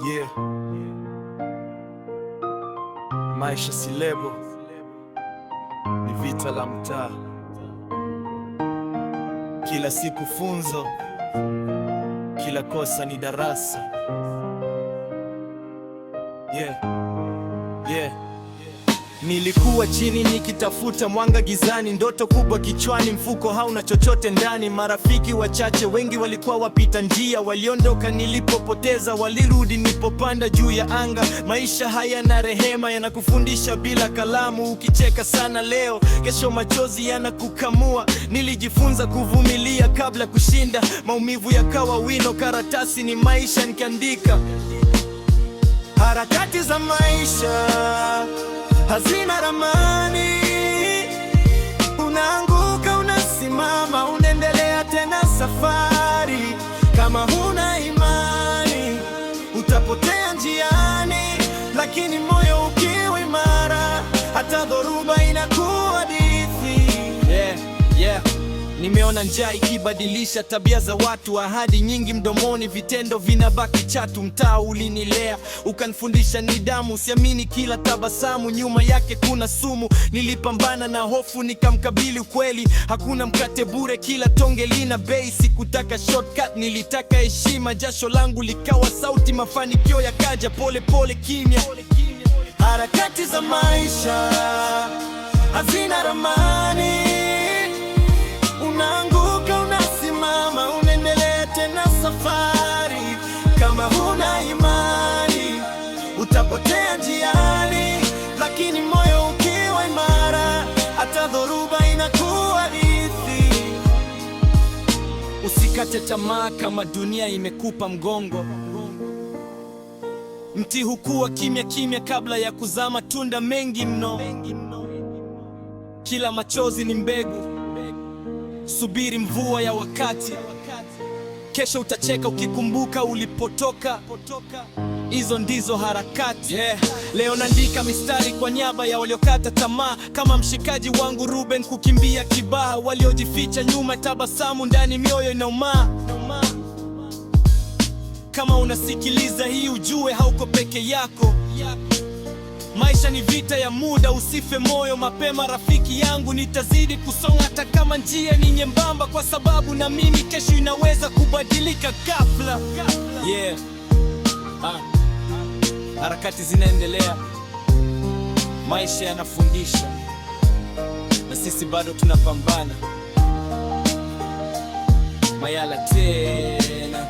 Yeah. Maisha si lebo, ni vita la mtaa. Kila siku funzo, kila kosa ni darasa. Yeah. Yeah. Nilikuwa chini nikitafuta mwanga gizani, ndoto kubwa kichwani, mfuko hauna chochote ndani. Marafiki wachache, wengi walikuwa wapita njia, waliondoka nilipopoteza, walirudi nilipopanda juu ya anga. Maisha haya na rehema, yanakufundisha bila kalamu. Ukicheka sana leo, kesho machozi yanakukamua. Nilijifunza kuvumilia kabla kushinda, maumivu yakawa wino, karatasi ni maisha nikiandika. Harakati za maisha hazina ramani, unaanguka, unasimama, unaendelea tena safari. Kama huna imani utapotea njiani, lakini moyo ukiwa imara, hata dhoruba inakuwa hadithi. Yeah. Nimeona njaa ikibadilisha tabia za watu, ahadi nyingi mdomoni, vitendo vinabaki chatu. Mtaa ulinilea ukanifundisha nidhamu, siamini kila tabasamu nyuma yake kuna sumu. Nilipambana na hofu nikamkabili ukweli, hakuna mkate bure, kila tonge lina bei. Sikutaka shortcut, nilitaka heshima, jasho langu likawa sauti, mafanikio yakaja pole pole kimya. Harakati za maisha hazina ramani, unaanguka, unasimama, unaendelea tena safari. Kama huna imani utapotea njiani, lakini moyo ukiwa imara, hata dhoruba inakuwa hadithi. Usikate tamaa kama dunia imekupa mgongo. Mti hukua kimya kimya kabla ya kuzaa matunda mengi mno. Kila machozi ni mbegu, subiri mvua ya wakati. Kesho utacheka ukikumbuka ulipotoka. Hizo ndizo harakati. Leo naandika mistari kwa niaba ya waliokata tamaa, kama mshikaji wangu Ruben kukimbia Kibaha. Waliojificha nyuma, tabasamu ndani, mioyo inauma. Kama unasikiliza hii ujue hauko peke yako. Maisha ni vita ya muda, usife moyo mapema rafiki yangu. Nitazidi kusonga hata kama njia ni nyembamba, kwa sababu na mimi kesho inaweza kubadilika ghafla. Yeah. Harakati zinaendelea, maisha yanafundisha, na sisi bado tunapambana. Mayala tena.